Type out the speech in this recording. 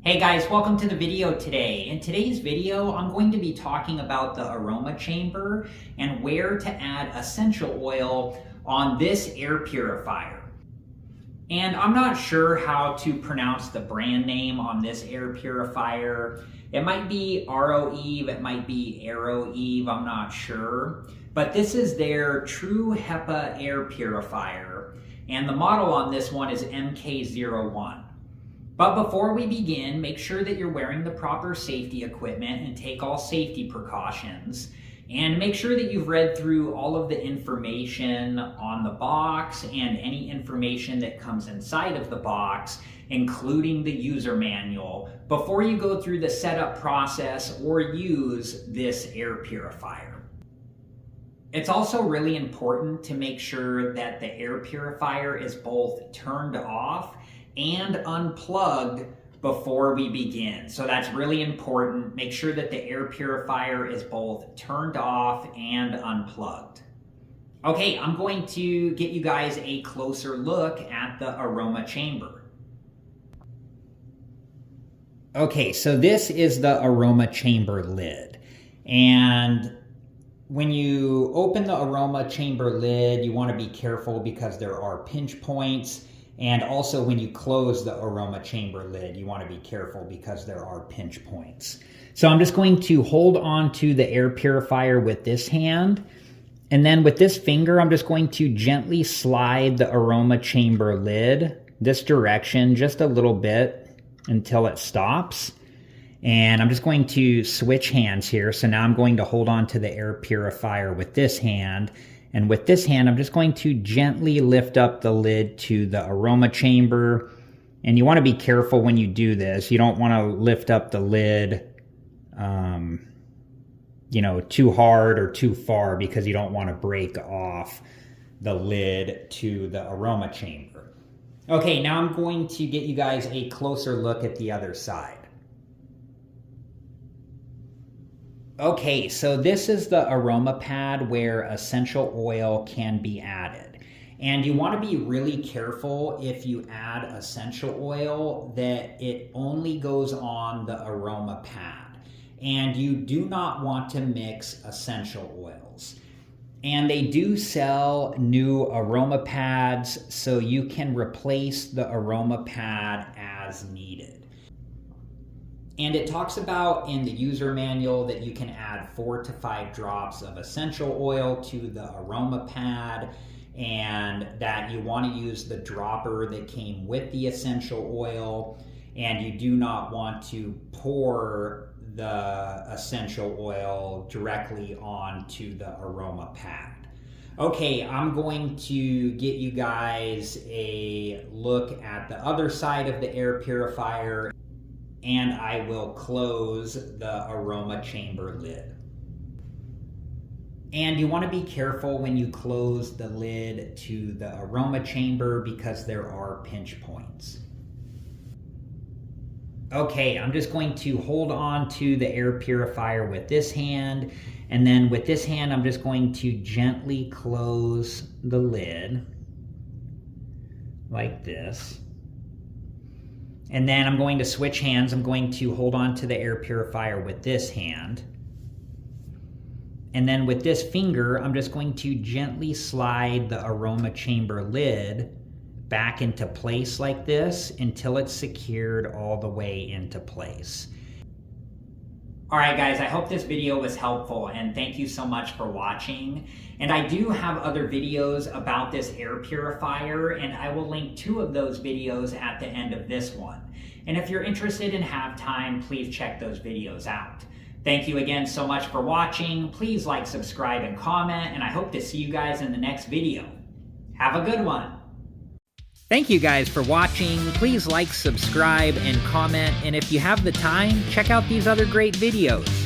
Hey guys, welcome to the video today. In today's video, I'm going to be talking about the aroma chamber and where to add essential oil on this air purifier. And I'm not sure how to pronounce the brand name on this air purifier. It might be Aroeve, it might be Aroeve, I'm not sure. But this is their true HEPA air purifier, and the model on this one is MK01. But before we begin, make sure that you're wearing the proper safety equipment and take all safety precautions. And make sure that you've read through all of the information on the box and any information that comes inside of the box, including the user manual, before you go through the setup process or use this air purifier. It's also really important to make sure that the air purifier is both turned off and unplugged before we begin. So that's really important. Make sure that the air purifier is both turned off and unplugged. Okay, I'm going to get you guys a closer look at the aroma chamber. Okay, so this is the aroma chamber lid. And when you open the aroma chamber lid, you want to be careful because there are pinch points. And also when you close the aroma chamber lid, you want to be careful because there are pinch points. So I'm just going to hold on to the air purifier with this hand. And then with this finger, I'm just going to gently slide the aroma chamber lid this direction just a little bit until it stops. And I'm just going to switch hands here. So now I'm going to hold on to the air purifier with this hand. And with this hand, I'm just going to gently lift up the lid to the aroma chamber. And you want to be careful when you do this. You don't want to lift up the lid, too hard or too far because you don't want to break off the lid to the aroma chamber. Okay, now I'm going to get you guys a closer look at the other side. Okay, so this is the aroma pad where essential oil can be added. And you want to be really careful if you add essential oil that it only goes on the aroma pad. And you do not want to mix essential oils. And they do sell new aroma pads, so you can replace the aroma pad as needed. And it talks about in the user manual that you can add 4 to 5 drops of essential oil to the aroma pad, and that you want to use the dropper that came with the essential oil, and you do not want to pour the essential oil directly onto the aroma pad. Okay, I'm going to get you guys a look at the other side of the air purifier, and I will close the aroma chamber lid. And you want to be careful when you close the lid to the aroma chamber because there are pinch points. Okay, I'm just going to hold on to the air purifier with this hand, and then with this hand I'm just going to gently close the lid like this. And then I'm going to switch hands. I'm going to hold on to the air purifier with this hand. And then with this finger, I'm just going to gently slide the aroma chamber lid back into place like this until it's secured all the way into place. All right, guys, I hope this video was helpful, and thank you so much for watching. And I do have other videos about this air purifier, and I will link 2 of those videos at the end of this one. And if you're interested and have time, please check those videos out. Thank you again so much for watching. Please like, subscribe, and comment, and I hope to see you guys in the next video. Have a good one. Thank you guys for watching. Please like, subscribe, and comment. And if you have the time, check out these other great videos.